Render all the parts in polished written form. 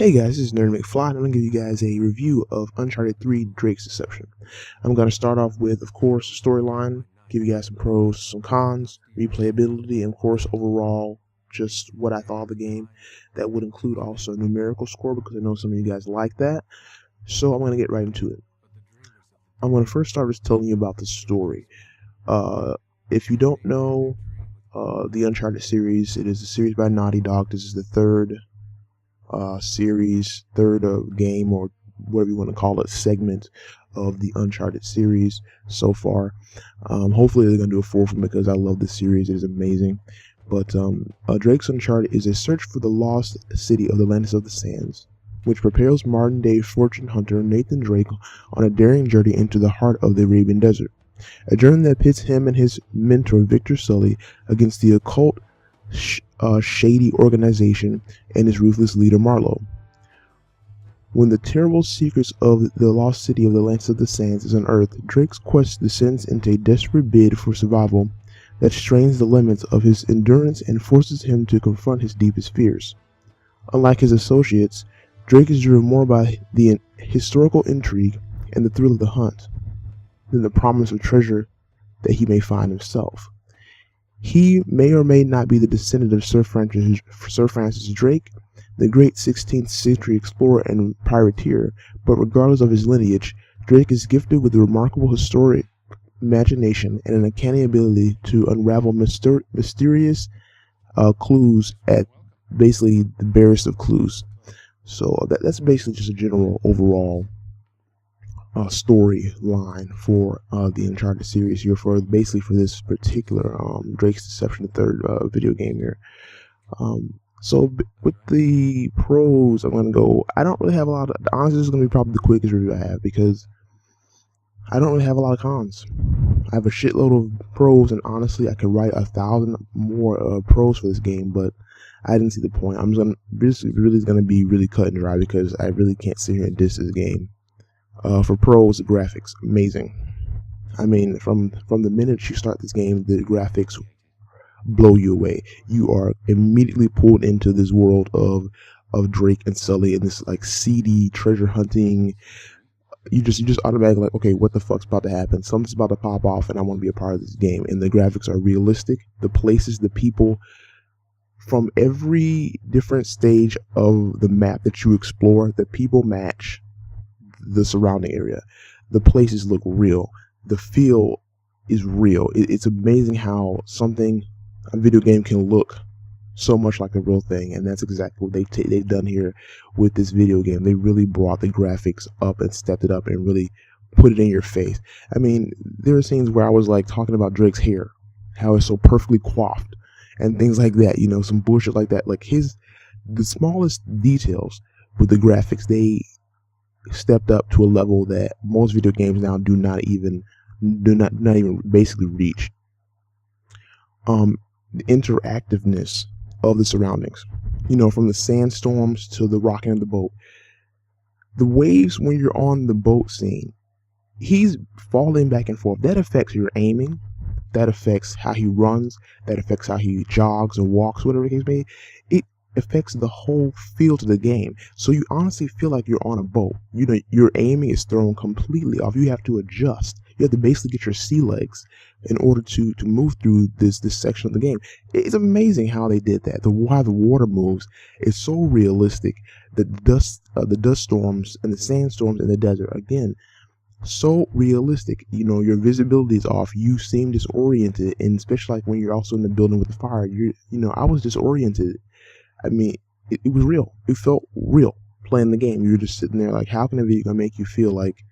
Hey guys, this is Nerd McFly, and I'm going to give you guys a review of Uncharted 3 Drake's Deception. I'm going to start off with, of course, the storyline, give you guys some pros, some cons, replayability, and of course, overall, just what I thought of the game. That would include also a numerical score, because I know some of you guys like that. So I'm going to get right into it. I'm going to first start just telling you about the story. If you don't know the Uncharted series, it is a series by Naughty Dog. This is the third game, or whatever you want to call it, segment of the Uncharted series so far. Hopefully they're going to do a fourth one, because I love this series. It is amazing. But Drake's Uncharted is a search for the lost city of the Atlantis of the Sands, which propels modern-day fortune hunter Nathan Drake on a daring journey into the heart of the Arabian Desert. A journey that pits him and his mentor Victor Sullivan against the occult, shady organization and its ruthless leader Marlowe. When the terrible secrets of the lost city of the Atlantis of the Sands is unearthed, Drake's quest descends into a desperate bid for survival that strains the limits of his endurance and forces him to confront his deepest fears. Unlike his associates, Drake is driven more by the historical intrigue and the thrill of the hunt than the promise of treasure that he may find himself. He may or may not be the descendant of Sir Francis Drake, the great 16th century explorer and pirateer, but regardless of his lineage, Drake is gifted with a remarkable historic imagination and an uncanny ability to unravel mysterious clues at basically the barest of clues. So that's basically just a general overall storyline for the Uncharted series here, for this particular Drake's Deception, the third video game here. So with the pros, I'm gonna go. I don't really have a lot of. Honestly, this is gonna be probably the quickest review I have, because I don't really have a lot of cons. I have a shitload of pros, and honestly, I could write 1,000 more pros for this game, but I didn't see the point. I'm just gonna really gonna be really cut and dry, because I really can't sit here and diss this game. For pros, the graphics, amazing. I mean, from the minute you start this game, the graphics blow you away. You are immediately pulled into this world of Drake and Sully and this like seedy treasure hunting. You just automatically like, okay, what the fuck's about to happen? Something's about to pop off, and I want to be a part of this game. And the graphics are realistic. The places, the people, from every different stage of the map that you explore, the people match the surrounding area. The places look real. The feel is real. It's amazing how a video game can look so much like a real thing, and that's exactly what they've done here with this video game. They really brought the graphics up and stepped it up and really put it in your face. I mean, there are scenes where I was like talking about Drake's hair, how it's so perfectly coiffed and things like that, you know, some bullshit like that. Like the smallest details with the graphics, they stepped up to a level that most video games now do not even basically reach. The interactiveness of the surroundings, you know, from the sandstorms to the rocking of the boat, the waves when you're on the boat scene, he's falling back and forth. That affects your aiming, that affects how he runs, that affects how he jogs or walks, whatever it may be. It affects the whole feel to the game. So you honestly feel like you're on a boat. You know, your aiming is thrown completely off. You have to adjust. You have to basically get your sea legs in order to move through this section of the game. It's amazing how they did that. How the water moves is so realistic. The dust storms and the sandstorms in the desert, again, so realistic. You know, your visibility is off. You seem disoriented, and especially like when you're also in the building with the fire. I was disoriented. I mean, it was real. It felt real playing the game. You're just sitting there like, how can a video game make you feel like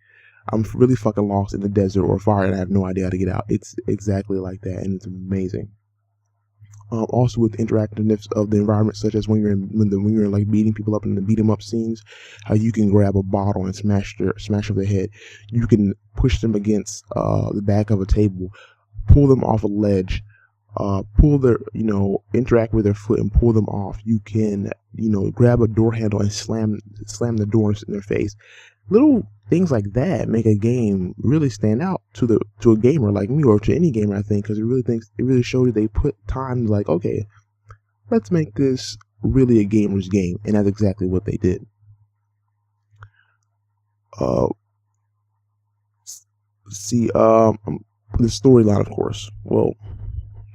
I'm really fucking lost in the desert or fire and I have no idea how to get out? It's exactly like that, and it's amazing. Also with the interactiveness of the environment, such as when you're like beating people up in the beat 'em up scenes, how you can grab a bottle and smash over their head. You can push them against the back of a table, pull them off a ledge, interact with their foot and pull them off. You can, grab a door handle and slam the doors in their face. Little things like that make a game really stand out to a gamer like me, or to any gamer, I think, because it really shows you they put time, like, okay, let's make this really a gamer's game, and that's exactly what they did. See, the storyline, of course. Well,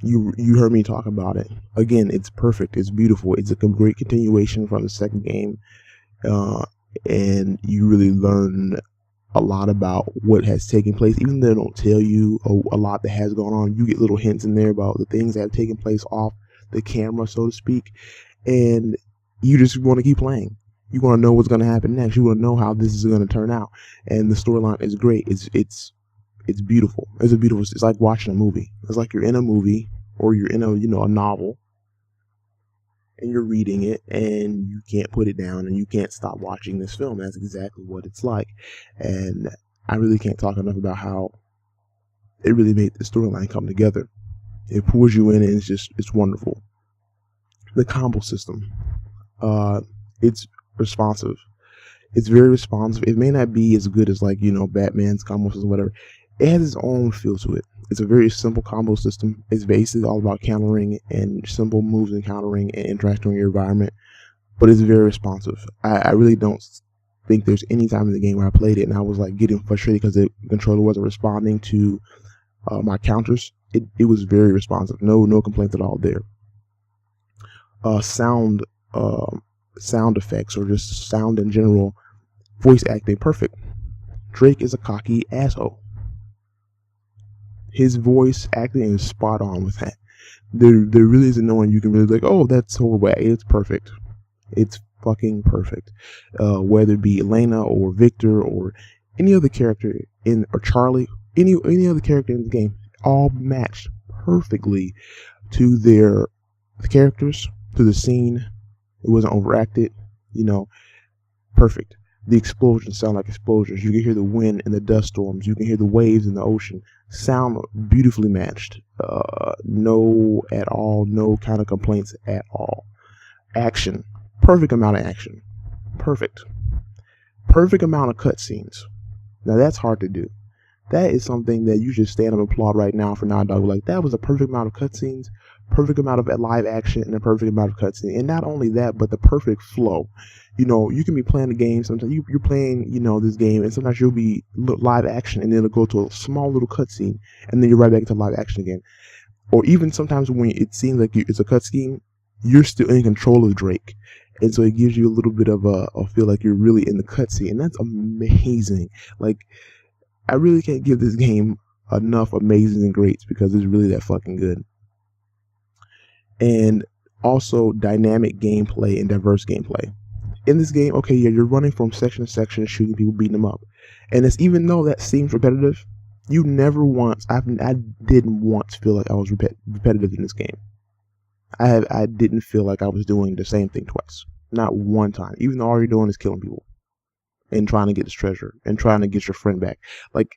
you heard me talk about it. Again, it's perfect. It's beautiful. It's a great continuation from the second game, and you really learn a lot about what has taken place. Even though they don't tell you a lot that has gone on, you get little hints in there about the things that have taken place off the camera, so to speak, and you just want to keep playing. You want to know what's going to happen next. You want to know how this is going to turn out, and the storyline is great. It's beautiful. It's like watching a movie. It's like you're in a movie, or you're in a novel, and you're reading it, and you can't put it down, and you can't stop watching this film. That's exactly what it's like. And I really can't talk enough about how it really made the storyline come together. It pulls you in, and it's wonderful. The combo system, it's responsive. It's very responsive. It may not be as good as Batman's combo system, whatever. It has its own feel to it. It's a very simple combo system. It's basically all about countering and simple moves and countering and interacting with your environment, but it's very responsive. I really don't think there's any time in the game where I played it and I was like getting frustrated because the controller wasn't responding to my counters. It was very responsive. No complaints at all there. Sound effects, or just sound in general, voice acting, perfect. Drake is a cocky asshole. His voice acting is spot on with that. There really isn't no one you can really like, oh, that's horrible. It's perfect. It's fucking perfect. Whether it be Elena or Victor or any other character or Charlie, any other character in the game, all matched perfectly to the characters, to the scene. It wasn't overacted, perfect. The explosions sound like explosions. You can hear the wind and the dust storms. You can hear the waves in the ocean. Sound beautifully matched. No kind of complaints at all. Action. Perfect amount of action. Perfect amount of cutscenes. Now that's hard to do. That is something that you should stand up and applaud right now for Naughty Dog. Like, that was a perfect amount of cutscenes, perfect amount of live action, and a perfect amount of cutscene. And not only that, but the perfect flow. You can be playing the game. Sometimes you're playing, this game, and sometimes you'll be live action, and then it'll go to a small little cutscene, and then you're right back into live action again. Or even sometimes when it seems like it's a cutscene, you're still in control of Drake. And so it gives you a little bit of a feel like you're really in the cutscene, and that's amazing. Like, I really can't give this game enough amazing and greats because it's really that fucking good. And also dynamic gameplay and diverse gameplay. In this game, okay, yeah, you're running from section to section, shooting people, beating them up. And it's, even though that seems repetitive, you never once, I didn't once feel like I was repetitive in this game. I didn't feel like I was doing the same thing twice. Not one time. Even though all you're doing is killing people and trying to get this treasure and trying to get your friend back. Like,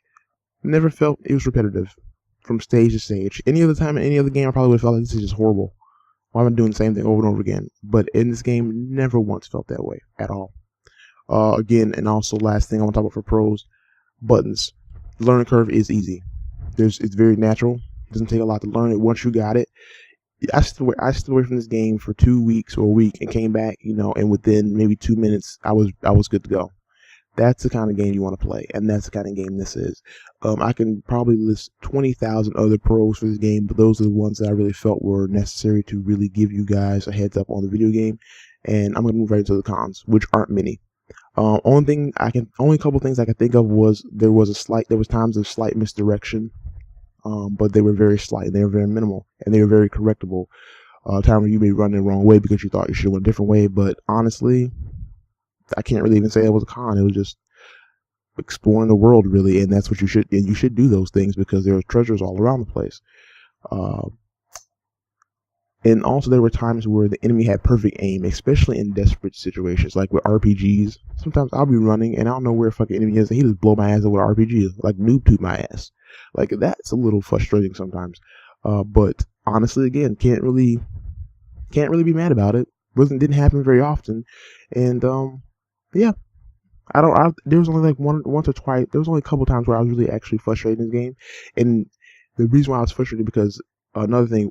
never felt it was repetitive from stage to stage. Any other time in any other game, I probably would have felt like this is just horrible. Why am I doing the same thing over and over again? But in this game, never once felt that way at all. Again, and also last thing I want to talk about for pros, buttons. The learning curve is easy. It's very natural. It doesn't take a lot to learn it. Once you got it, I stood away from this game for 2 weeks or a week and came back, and within maybe 2 minutes, I was good to go. That's the kind of game you want to play, and that's the kind of game this is. I can probably list 20,000 other pros for this game, but those are the ones that I really felt were necessary to really give you guys a heads up on the video game. And I'm gonna move right into the cons, which aren't many. Only couple things I can think of was there was times of slight misdirection, but they were very slight and they were very minimal and they were very correctable. Time where you may run the wrong way because you thought you should have went a different way, but honestly, I can't really even say it was a con. It was just exploring the world, really, and that's what you should do those things because there are treasures all around the place. And also there were times where the enemy had perfect aim, especially in desperate situations, like with RPGs. Sometimes I'll be running and I don't know where a fucking enemy is, and he just blow my ass up with an RPG, like noob tube my ass. Like, that's a little frustrating sometimes. But honestly, again, can't really be mad about it. Didn't happen very often, and yeah. There was only like once or twice. There was only a couple times where I was really actually frustrated in this game, and the reason why I was frustrated because another thing,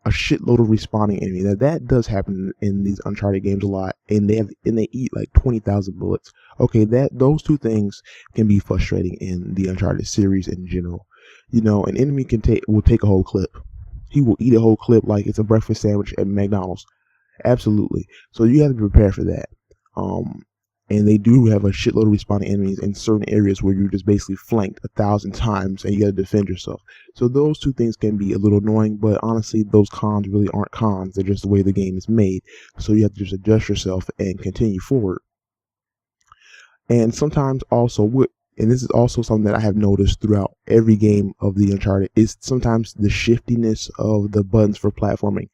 a shitload of respawning enemies. Now that does happen in these Uncharted games a lot, and they eat like 20,000 bullets. Okay, those two things can be frustrating in the Uncharted series in general. You know, an enemy will take a whole clip. He will eat a whole clip like it's a breakfast sandwich at McDonald's. Absolutely. So you have to prepare for that. And they do have a shitload of respawning enemies in certain areas where you're just basically flanked 1,000 times and you got to defend yourself. So those two things can be a little annoying, but honestly, those cons really aren't cons. They're just the way the game is made. So you have to just adjust yourself and continue forward. And sometimes also, and this is also something that I have noticed throughout every game of the Uncharted, is sometimes the shiftiness of the buttons for platforming.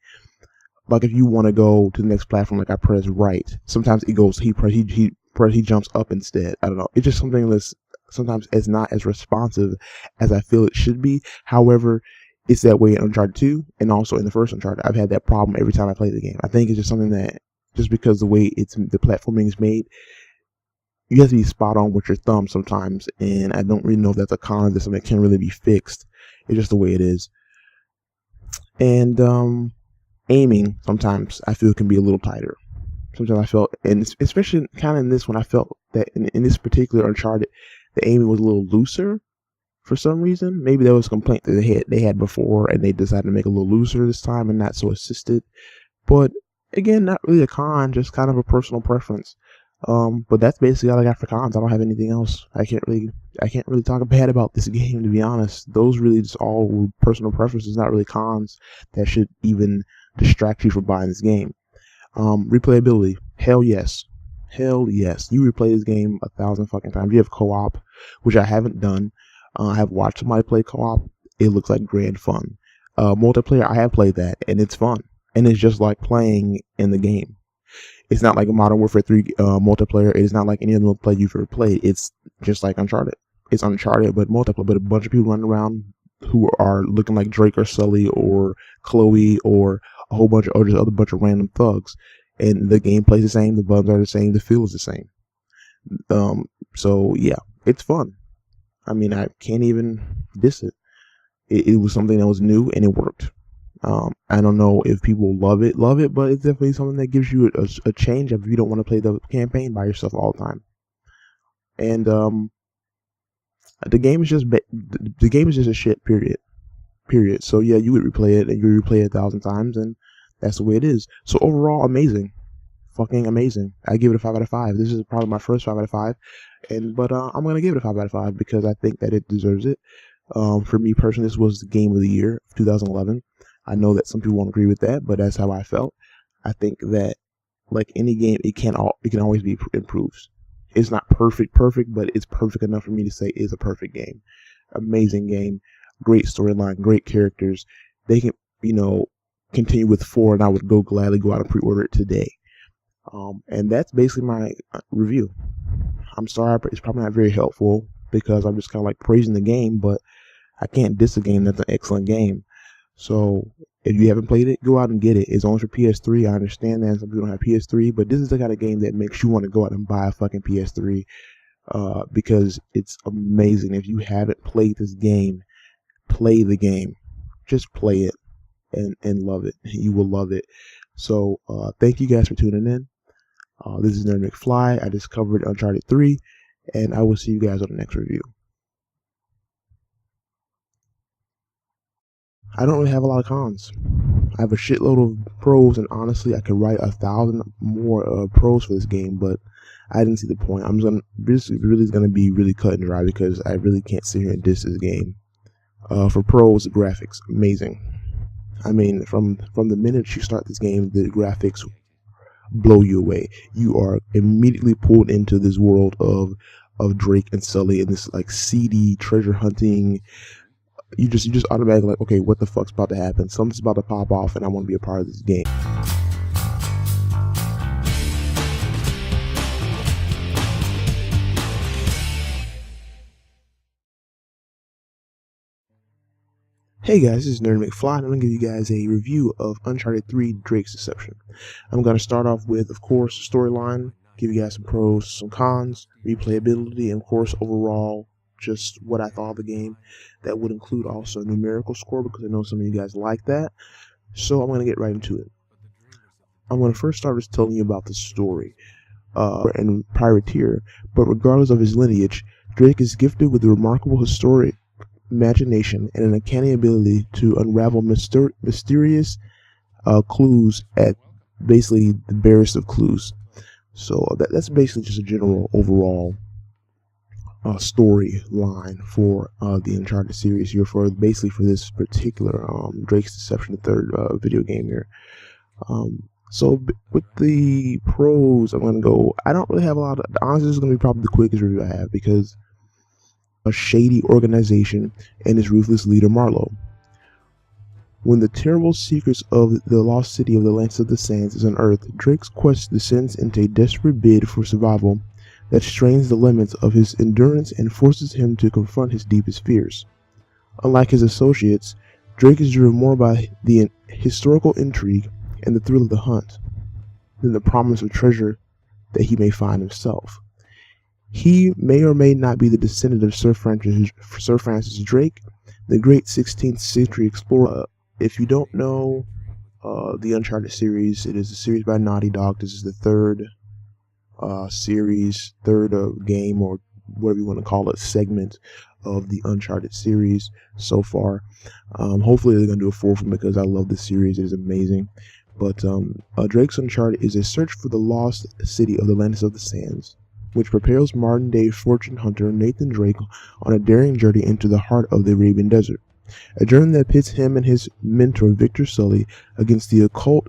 Like if you want to go to the next platform, like I press right, sometimes it goes, he jumps up instead. I don't know. It's just something that's sometimes it's not as responsive as I feel it should be. However, it's that way in Uncharted 2 and also in the first Uncharted. I've had that problem every time I play the game. I think it's just something that, just because the way the platforming is made, you have to be spot on with your thumb sometimes, and I don't really know if that's a con or that's something that can really be fixed. It's just the way it is. And aiming sometimes I feel can be a little tighter. Sometimes I felt, and especially kind of in this one, I felt that in this particular Uncharted, the aiming was a little looser for some reason. Maybe there was a complaint that they had before, and they decided to make it a little looser this time and not so assisted. But again, not really a con, just kind of a personal preference. But that's basically all I got for cons. I don't have anything else. I can't really talk bad about this game, to be honest. Those really just all personal preferences, not really cons that should even distract you from buying this game. Replayability, hell yes. You replay this game 1,000 fucking times. You have co-op, which I haven't done. I have watched somebody play co-op. It looks like grand fun. Multiplayer, I have played that, and it's fun. And it's just like playing in the game. It's not like a Modern Warfare 3 multiplayer. It is not like any other multiplayer you've ever played. It's just like Uncharted. It's Uncharted, but multiplayer. But a bunch of people running around who are looking like Drake or Sully or Chloe or a whole bunch of or just other bunch of random thugs. And the gameplay is the same. The buttons are the same. The feel is the same. So yeah, it's fun. I mean, I can't even diss it. It was something that was new and it worked. I don't know if people love it, but it's definitely something that gives you a change if you don't want to play the campaign by yourself all the time. And the game is just a shit. Period. So yeah, you would replay it and you would replay it 1,000 times, and that's the way it is. So overall, amazing, fucking amazing. I give it a 5 out of 5. This is probably my first 5 out of 5, but I'm gonna give it a 5 out of 5 because I think that it deserves it. For me personally, this was the game of the year of 2011. I know that some people won't agree with that, but that's how I felt. I think that, like any game, it can always be improved. It's not perfect, but it's perfect enough for me to say it's a perfect game. Amazing game, great storyline, great characters. They can, continue with 4, and I would gladly go out and pre-order it today. And that's basically my review. I'm sorry, it's probably not very helpful because I'm just kind of like praising the game, but I can't diss a game that's an excellent game. So if you haven't played it, go out and get it. It's only for PS3. I understand that some people don't have PS3, but this is the kind of game that makes you want to go out and buy a fucking PS3 because it's amazing. If you haven't played this game, play the game. Just play it and love it. You will love it. So thank you guys for tuning in. This is Nerd McFly. I just covered Uncharted 3, and I will see you guys on the next review. I don't really have a lot of cons. I have a shitload of pros, and honestly, I could write 1,000 more pros for this game, but I didn't see the point. This is gonna be really cut and dry because I really can't sit here and diss this game. For pros, the graphics, amazing. I mean, from the minute you start this game, the graphics blow you away. You are immediately pulled into this world of Drake and Sully and this like seedy treasure hunting. You just automatically like, okay, what the fuck's about to happen? Something's about to pop off, and I want to be a part of this game. Hey guys, this is Nerd McFly, and I'm going to give you guys a review of Uncharted 3 Drake's Deception. I'm going to start off with, of course, storyline, give you guys some pros, some cons, replayability, and of course, overall, just what I thought of the game. That would include also a numerical score because I know some of you guys like that. So I'm going to get right into it. I'm going to first start with telling you about the story and privateer, but regardless of his lineage, Drake is gifted with a remarkable historic imagination and an uncanny ability to unravel mysterious clues at basically the barest of clues. So that's basically just a general overall storyline for the Uncharted series here for basically for this particular Drake's Deception, the third video game here. So with the pros, I'm going to go, I don't really have a lot of, honestly, this is going to be probably the quickest review I have because a shady organization and its ruthless leader Marlowe. When the terrible secrets of the lost city of the Atlantis of the Sands is unearthed, Drake's quest descends into a desperate bid for survival that strains the limits of his endurance and forces him to confront his deepest fears. Unlike his associates, Drake is driven more by the historical intrigue and the thrill of the hunt than the promise of treasure that he may find himself. He may or may not be the descendant of Sir Francis Drake, the great 16th century explorer. If you don't know the Uncharted series, it is a series by Naughty Dog. This is the third game, or whatever you want to call it, segment of the Uncharted series so far. Hopefully they're going to do a fourth one because I love this series. It is amazing. But Drake's Uncharted is a search for the lost city of the Atlantis of the Sands, which propels modern-day fortune hunter Nathan Drake on a daring journey into the heart of the Arabian Desert. A journey that pits him and his mentor Victor Sullivan against the occult,